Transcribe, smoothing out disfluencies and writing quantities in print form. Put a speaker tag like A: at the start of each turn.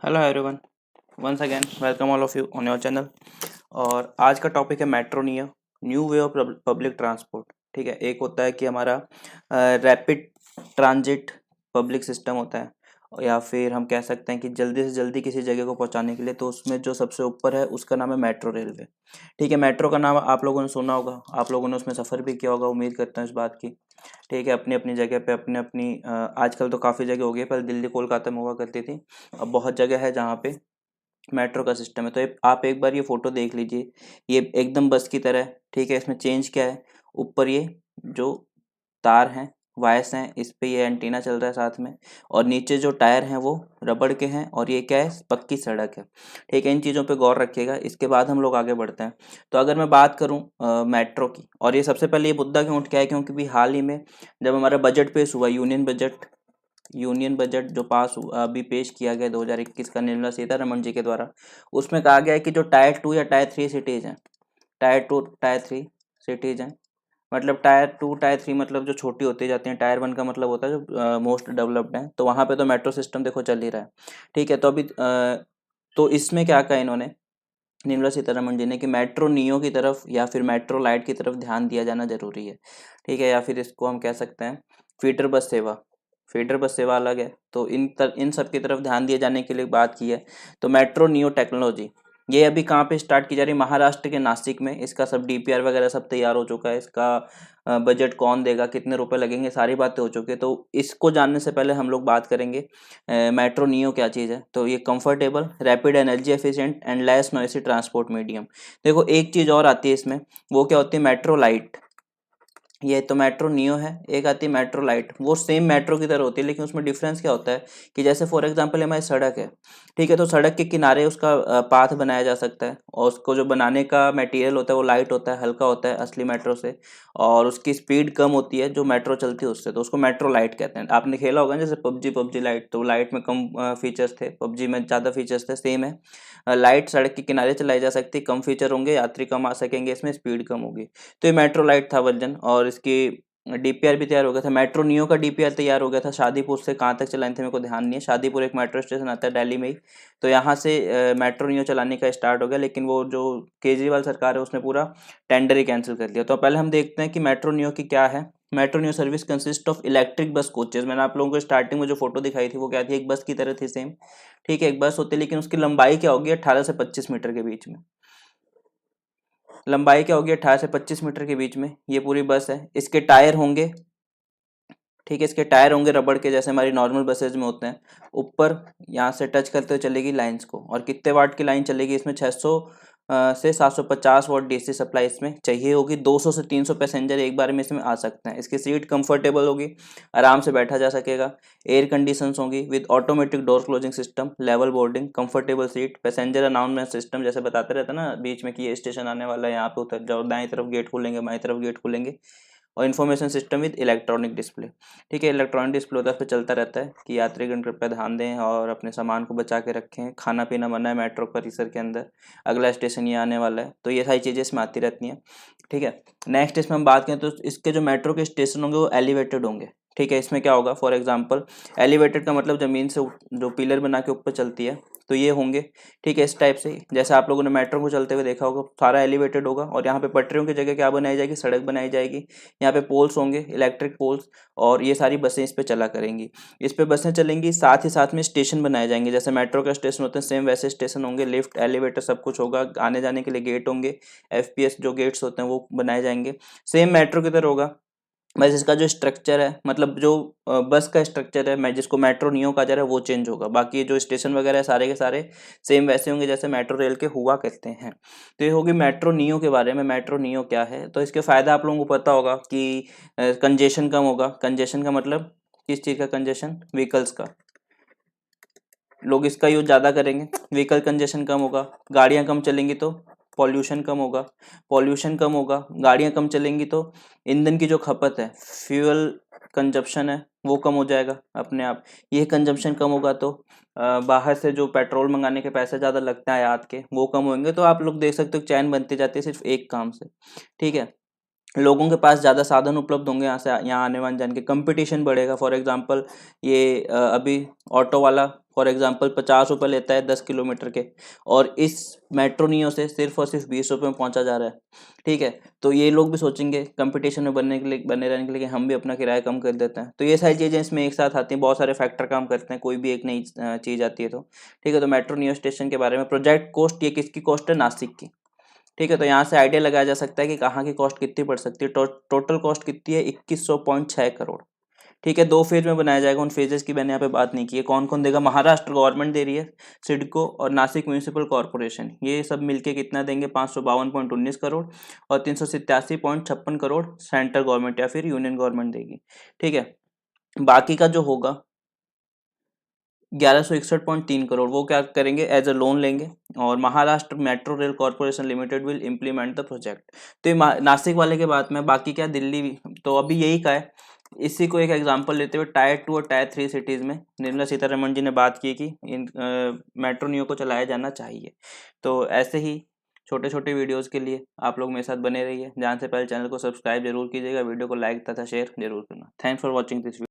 A: Hello everyone, once again welcome all of you on your channel. और आज का topic है metro neo, new way of public transport. ठीक है, एक होता है कि हमारा रैपिड ट्रांजिट पब्लिक सिस्टम होता है, या फिर हम कह सकते हैं कि जल्दी से जल्दी किसी जगह को पहुंचाने के लिए, तो उसमें जो सबसे ऊपर है उसका नाम है मेट्रो रेलवे। ठीक है, मेट्रो का नाम आप लोगों ने सुना होगा, आप लोगों ने उसमें सफ़र भी किया होगा, उम्मीद करता हूँ इस बात की। ठीक है, अपनी अपनी जगह पे अपनी अपनी आजकल तो काफ़ी जगह हो गई है, पहले दिल्ली कोलकाता में हुआ करती थी, अब बहुत जगह है जहाँ पे मेट्रो का सिस्टम है। तो आप एक बार ये फोटो देख लीजिए, ये एकदम बस की तरह है। ठीक है, इसमें चेंज क्या है, ऊपर ये जो तार हैं, वायर्स हैं, इस पे ये एंटीना चल रहा है साथ में, और नीचे जो टायर हैं वो रबड़ के हैं, और ये क्या है, पक्की सड़क है। ठीक है, इन चीज़ों पे गौर रखिएगा, इसके बाद हम लोग आगे बढ़ते हैं। तो अगर मैं बात करूं मेट्रो की, और ये सबसे पहले ये मुद्दा क्यों उठ के आया, क्योंकि भी हाल ही में जब हमारा बजट पेश हुआ, यूनियन बजट जो पास अभी पेश किया गया 2021 का निर्मला सीतारमण जी के द्वारा, उसमें कहा गया है कि जो टायर 2 या टायर 3 सिटीज हैं, टायर 2 टायर 3 सिटीज हैं, मतलब टायर 2 टायर 3 मतलब जो छोटी होती जाती हैं, टायर 1 का मतलब होता है जो मोस्ट डेवलप्ड है, तो वहाँ पे तो मेट्रो सिस्टम देखो चल ही रहा है। ठीक है, तो अभी तो इसमें क्या कहा इन्होंने, निर्मला सीतारमण जी ने, कि मेट्रो नियो की तरफ या फिर मेट्रो लाइट की तरफ ध्यान दिया जाना जरूरी है। ठीक है, या फिर इसको हम कह सकते हैं फीडर बस सेवा। फीडर बस सेवा अलग है, तो इन सब की तरफ ध्यान दिए जाने के लिए बात की है। तो मेट्रो नियो टेक्नोलॉजी ये अभी कहाँ पे स्टार्ट की जा रही है, महाराष्ट्र के नासिक में। इसका सब डीपीआर वगैरह सब तैयार हो चुका है, इसका बजट कौन देगा, कितने रुपए लगेंगे, सारी बातें हो चुकी है। तो इसको जानने से पहले हम लोग बात करेंगे मेट्रो नियो क्या चीज़ है। तो ये comfortable, rapid, energy efficient and less noisy transport medium. देखो एक चीज़ और आती है इसमें, वो क्या होती है, मेट्रो लाइट। ये तो मेट्रो नियो है, एक आती है मेट्रो लाइट, वो सेम मेट्रो की तरह होती है, लेकिन उसमें डिफरेंस क्या होता है कि जैसे फॉर एग्जांपल हमारी सड़क है। ठीक है, तो सड़क के किनारे उसका पाथ बनाया जा सकता है, और उसको जो बनाने का मटेरियल होता है वो लाइट होता है, हल्का होता है असली मेट्रो से, और उसकी स्पीड कम होती है जो मेट्रो चलती है उससे, तो उसको मेट्रो लाइट कहते हैं। आपने खेला होगा ना, जैसे पबजी पबजी लाइट, तो लाइट में कम फीचर्स थे, पबजी में ज़्यादा फीचर्स थे, सेम है। लाइट सड़क के किनारे चलाई जा सकती है, कम फीचर होंगे, यात्री कम आ सकेंगे, इसमें स्पीड कम होगी। तो ये मेट्रो लाइट था वर्जन, और इसकी डीपीआर भी तैयार हो गया था। मेट्रो नियो का डीपीआर तैयार हो गया था, शादीपुर से कहाँ तक चलाने थे मेरे को ध्यान नहीं है, शादीपुर एक मेट्रो स्टेशन आता है दिल्ली में ही, तो यहाँ से मेट्रो नियो चलाने का स्टार्ट हो गया, लेकिन वो जो केजरीवाल सरकार है उसने पूरा टेंडर ही कैंसिल कर दिया। तो पहले हम देखते हैं कि मेट्रो नियो की क्या है। Metro neo service consist of electric bus coaches. मैंने आप लोगों को स्टार्टिंग में जो फोटो दिखाई थी वो क्या थी, एक बस की तरह थी सेम। ठीक है, एक बस होती है, लेकिन उसकी लंबाई क्या होगी, 18 से 25 मीटर के बीच में। लंबाई क्या होगी, 18 से 25 मीटर के बीच में ये पूरी बस है। इसके टायर होंगे, ठीक है, इसके टायर होंगे रबड़ के, जैसे हमारी नॉर्मल बसेज में होते हैं। ऊपर यहाँ से टच करते हुए चलेगी लाइंस को, और कितने वाट की लाइन चलेगी इसमें, 600 से 750 वाट डीसी सप्लाई इसमें चाहिए होगी। 200 से 300 पैसेंजर एक बार में इसमें आ सकते हैं। इसकी सीट कंफर्टेबल होगी, आराम से बैठा जा सकेगा। एयर कंडीशन होगी with automatic door closing system, level boarding, comfortable seat, passenger announcement system, जैसे बताते रहता है ना बीच में कि ये स्टेशन आने वाला है, यहाँ पे उतर जाओ, दाएं तरफ गेट खुलेंगे, बाएं तरफ गेट खुलेंगे। और information system with electronic display. ठीक है, इलेक्ट्रॉनिक डिस्प्ले उधर पे चलता रहता है कि यात्रीगण कृपया ध्यान दें और अपने सामान को बचा के रखें, खाना पीना मना है मेट्रो परिसर के अंदर, अगला स्टेशन ये आने वाला है, तो ये सारी चीज़ें इसमें आती रहती हैं। ठीक है, नेक्स्ट इसमें हम बात करें तो इसके जो मेट्रो के स्टेशन होंगे वो एलिवेटेड होंगे। ठीक है, इसमें क्या होगा, फॉर एग्जांपल एलिवेटेड का मतलब जमीन से जो पिलर बना के ऊपर चलती है, तो ये होंगे। ठीक है, इस टाइप से जैसे आप लोगों ने मेट्रो को चलते हुए देखा होगा, सारा एलिवेटेड होगा, और यहाँ पे पटरियों की जगह क्या बनाई जाएगी, सड़क बनाई जाएगी। यहाँ पे पोल्स होंगे, इलेक्ट्रिक पोल्स, और ये सारी बसें इस पे चला करेंगी। इस पे बसें चलेंगी, साथ ही साथ में स्टेशन बनाए जाएंगे, जैसे मेट्रो का स्टेशन होते हैं सेम वैसे स्टेशन होंगे, लिफ्ट एलिवेटर सब कुछ होगा, आने जाने के लिए गेट होंगे, एफपीएस जो गेट्स होते हैं वो बनाए जाएंगे, सेम मेट्रो की तरह होगा। बस इसका जो स्ट्रक्चर है, मतलब जो बस का स्ट्रक्चर है, मैं जिसको मेट्रो नियो कहा जा रहा है, वो चेंज होगा। बाकी जो स्टेशन वगैरह है सारे के सारे सेम वैसे होंगे जैसे मेट्रो रेल के हुआ करते हैं। तो ये होगी मेट्रो नियो के बारे में। मेट्रो नियो क्या है, तो इसके फायदा आप लोगों को पता होगा कि कंजेशन कम होगा। कंजेशन का मतलब किस चीज़ का कंजेशन, व्हीकल्स का, लोग इसका यूज ज़्यादा करेंगे, व्हीकल कंजेशन कम होगा। गाड़ियाँ कम चलेंगी तो पॉल्यूशन कम होगा, पॉल्यूशन कम होगा, गाड़ियाँ कम चलेंगी तो ईंधन की जो खपत है, फ्यूल कंजप्शन है, वो कम हो जाएगा अपने आप। ये कंजप्शन कम होगा तो बाहर से जो पेट्रोल मंगाने के पैसे ज़्यादा लगते हैं आयात के, वो कम होंगे। तो आप लोग देख सकते हो चैन बनती जाती है सिर्फ एक काम से। ठीक है, लोगों के पास ज़्यादा साधन उपलब्ध होंगे, यहाँ से यहाँ आने वाने जाने के, कंपटीशन बढ़ेगा। फॉर एग्जांपल ये अभी ऑटो वाला फॉर एग्जांपल 50 रुपये लेता है 10 किलोमीटर के, और इस मेट्रो नियो से सिर्फ और सिर्फ 20 रुपये में पहुंचा जा रहा है, ठीक है। तो ये लोग भी सोचेंगे कंपटीशन में बने रहने के लिए कि हम भी अपना किराया कम कर देते हैं। तो ये सारी चीज़ें इसमें एक साथ आती हैं, बहुत सारे फैक्टर काम करते हैं, कोई भी एक नई चीज़ आती है तो, ठीक है। तो मेट्रो नियो स्टेशन के बारे में प्रोजेक्ट कॉस्ट, ये किसकी कॉस्ट है, नासिक की, ठीक है। तो यहाँ से आइडिया लगाया जा सकता है कि कहाँ की कॉस्ट कितनी पड़ सकती है। टोटल कॉस्ट कितनी है, 2100.6 करोड़, ठीक है। 2 फेज में बनाया जाएगा, उन फेजेस की मैंने यहाँ पे बात नहीं की है। कौन कौन देगा, महाराष्ट्र गवर्नमेंट दे रही है, सिडको और नासिक म्यूनिसिपल कॉर्पोरेशन, ये सब मिलके कितना देंगे, 552.19 करोड़, और 387.56 करोड़ सेंट्रल गवर्नमेंट या फिर यूनियन गवर्नमेंट देगी, ठीक है। बाकी का जो होगा 1161.3 करोड़, वो क्या करेंगे, एज अ लोन लेंगे, और Maharashtra metro rail corporation limited will implement the project. तो ये नासिक वाले के बाद में, बाकी क्या दिल्ली भी, तो अभी यही का है। इसी को एक एग्जांपल लेते हुए टायर 2 और टायर 3 सिटीज़ में निर्मला सीतारमण जी ने बात की कि इन मेट्रो नियो को चलाया जाना चाहिए। तो ऐसे ही छोटे छोटे वीडियोस के लिए आप लोग मेरे साथ बने रहिए। जाने से पहले चैनल को सब्सक्राइब जरूर कीजिएगा, वीडियो को लाइक तथा शेयर जरूर करना। Thanks for watching this.